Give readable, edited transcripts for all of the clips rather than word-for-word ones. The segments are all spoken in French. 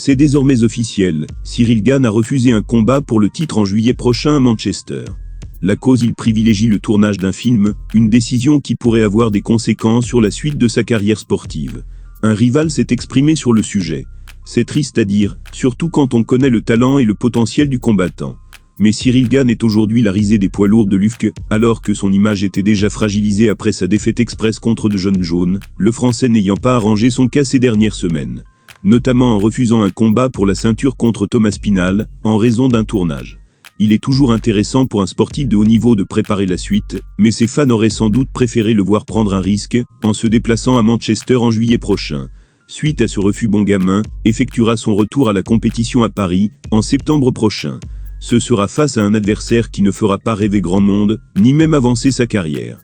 C'est désormais officiel, Cyril Gane a refusé un combat pour le titre en juillet prochain à Manchester. La cause, il privilégie le tournage d'un film, une décision qui pourrait avoir des conséquences sur la suite de sa carrière sportive. Un rival s'est exprimé sur le sujet. C'est triste à dire, surtout quand on connaît le talent et le potentiel du combattant. Mais Cyril Gane est aujourd'hui la risée des poids lourds de l'UFC, alors que son image était déjà fragilisée après sa défaite express contre De Jeunes Jaunes, le Français n'ayant pas arrangé son cas ces dernières semaines. Notamment en refusant un combat pour la ceinture contre Thomas Spinal, en raison d'un tournage. Il est toujours intéressant pour un sportif de haut niveau de préparer la suite, mais ses fans auraient sans doute préféré le voir prendre un risque, en se déplaçant à Manchester en juillet prochain. Suite à ce refus, Bongamin effectuera son retour à la compétition à Paris, en septembre prochain. Ce sera face à un adversaire qui ne fera pas rêver grand monde, ni même avancer sa carrière.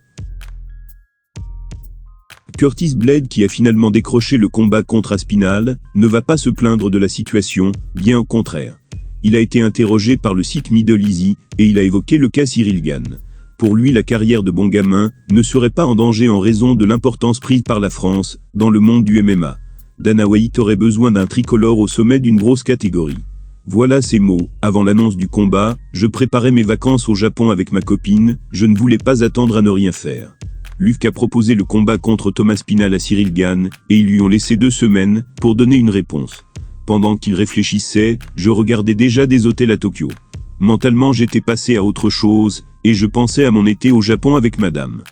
Curtis Blade, qui a finalement décroché le combat contre Aspinall, ne va pas se plaindre de la situation, bien au contraire. Il a été interrogé par le site Middle Easy, et il a évoqué le cas Cyril Gane. Pour lui, la carrière de Bongamin ne serait pas en danger en raison de l'importance prise par la France dans le monde du MMA. Dana White aurait besoin d'un tricolore au sommet d'une grosse catégorie. Voilà ses mots. Avant l'annonce du combat, je préparais mes vacances au Japon avec ma copine, je ne voulais pas attendre à ne rien faire. L'UFC a proposé le combat contre Thomas Spinal à Cyril Gane, et ils lui ont laissé 2 semaines pour donner une réponse. Pendant qu'il réfléchissait, je regardais déjà des hôtels à Tokyo. Mentalement, j'étais passé à autre chose, et je pensais à mon été au Japon avec madame.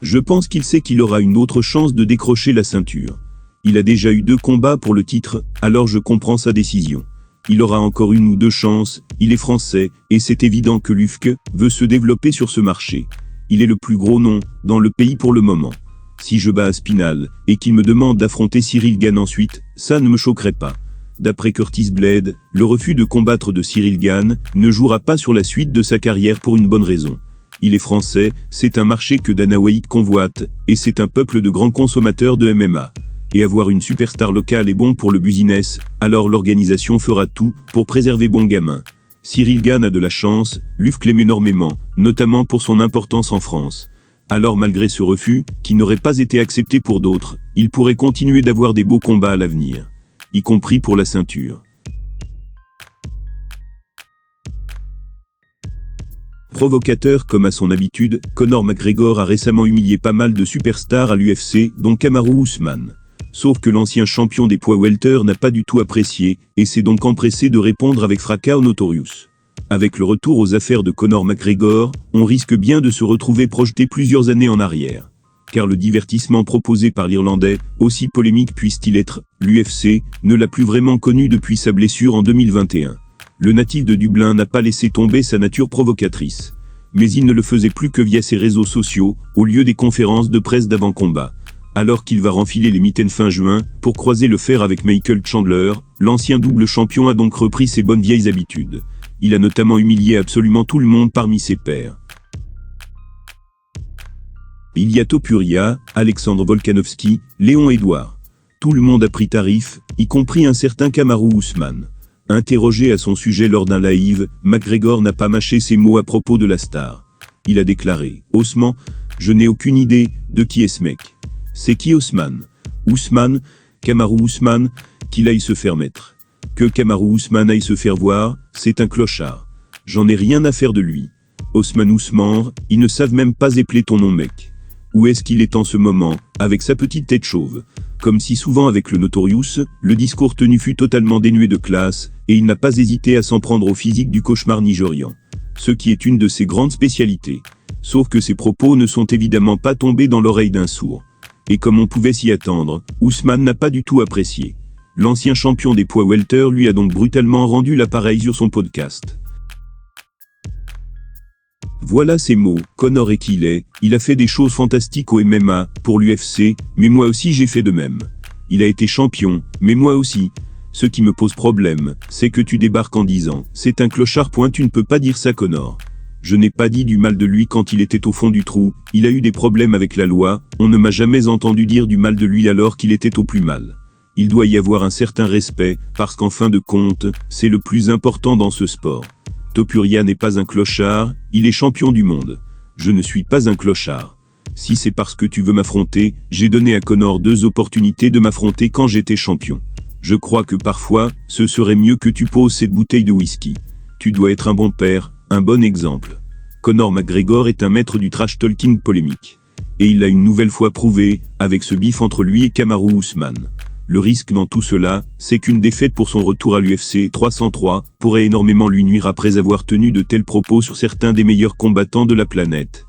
Je pense qu'il sait qu'il aura une autre chance de décrocher la ceinture. Il a déjà eu 2 combats pour le titre, alors je comprends sa décision. Il aura encore 1 ou 2 chances, il est français, et c'est évident que l'UFC veut se développer sur ce marché. Il est le plus gros nom dans le pays pour le moment. Si je bats Aspinall, et qu'il me demande d'affronter Cyril Gane ensuite, ça ne me choquerait pas. D'après Curtis Blade, le refus de combattre de Cyril Gane ne jouera pas sur la suite de sa carrière pour une bonne raison. Il est français, c'est un marché que Dana White convoite, et c'est un peuple de grands consommateurs de MMA. Et avoir une superstar locale est bon pour le business, alors l'organisation fera tout pour préserver Bongamin. Cyril Gane a de la chance, l'UFC l'aime énormément, notamment pour son importance en France. Alors malgré ce refus, qui n'aurait pas été accepté pour d'autres, il pourrait continuer d'avoir des beaux combats à l'avenir. Y compris pour la ceinture. Provocateur comme à son habitude, Conor McGregor a récemment humilié pas mal de superstars à l'UFC, dont Kamaru Usman. Sauf que l'ancien champion des poids welter n'a pas du tout apprécié, et s'est donc empressé de répondre avec fracas au Notorious. Avec le retour aux affaires de Conor McGregor, on risque bien de se retrouver projeté plusieurs années en arrière. Car le divertissement proposé par l'Irlandais, aussi polémique puisse-t-il être, l'UFC ne l'a plus vraiment connu depuis sa blessure en 2021. Le natif de Dublin n'a pas laissé tomber sa nature provocatrice. Mais il ne le faisait plus que via ses réseaux sociaux, au lieu des conférences de presse d'avant-combat. Alors qu'il va renfiler les mitaines fin juin, pour croiser le fer avec Michael Chandler, l'ancien double champion a donc repris ses bonnes vieilles habitudes. Il a notamment humilié absolument tout le monde parmi ses pairs. Il y a Topuria, Alexandre Volkanovski, Léon Edouard. Tout le monde a pris tarif, y compris un certain Kamaru Usman. Interrogé à son sujet lors d'un live, McGregor n'a pas mâché ses mots à propos de la star. Il a déclaré, « Osman, je n'ai aucune idée de qui est ce mec. C'est qui Osman? Ousmane, Kamaru Usman, qu'il aille se faire mettre. Que Kamaru Usman aille se faire voir, c'est un clochard. J'en ai rien à faire de lui. Osman Ousmane, ils ne savent même pas épeler ton nom mec. Où est-ce qu'il est en ce moment, avec sa petite tête chauve? Comme si souvent avec le Notorious, le discours tenu fut totalement dénué de classe, et il n'a pas hésité à s'en prendre au physique du cauchemar nigérian. Ce qui est une de ses grandes spécialités. Sauf que ses propos ne sont évidemment pas tombés dans l'oreille d'un sourd. Et comme on pouvait s'y attendre, Ousmane n'a pas du tout apprécié. L'ancien champion des poids welter lui a donc brutalement rendu l'appareil sur son podcast. Voilà ses mots, Conor est qui il a fait des choses fantastiques au MMA, pour l'UFC, mais moi aussi j'ai fait de même. Il a été champion, mais moi aussi. Ce qui me pose problème, c'est que tu débarques en disant, c'est un clochard point tu ne peux pas dire ça Conor. Je n'ai pas dit du mal de lui quand il était au fond du trou, il a eu des problèmes avec la loi, on ne m'a jamais entendu dire du mal de lui alors qu'il était au plus mal. Il doit y avoir un certain respect, parce qu'en fin de compte, c'est le plus important dans ce sport. Topuria n'est pas un clochard, il est champion du monde. Je ne suis pas un clochard. Si c'est parce que tu veux m'affronter, j'ai donné à Conor 2 opportunités de m'affronter quand j'étais champion. Je crois que parfois, ce serait mieux que tu poses cette bouteille de whisky. Tu dois être un bon père, un bon exemple. Conor McGregor est un maître du trash talking polémique. Et il l'a une nouvelle fois prouvé, avec ce bif entre lui et Kamaru Usman. Le risque dans tout cela, c'est qu'une défaite pour son retour à l'UFC 303 pourrait énormément lui nuire après avoir tenu de tels propos sur certains des meilleurs combattants de la planète.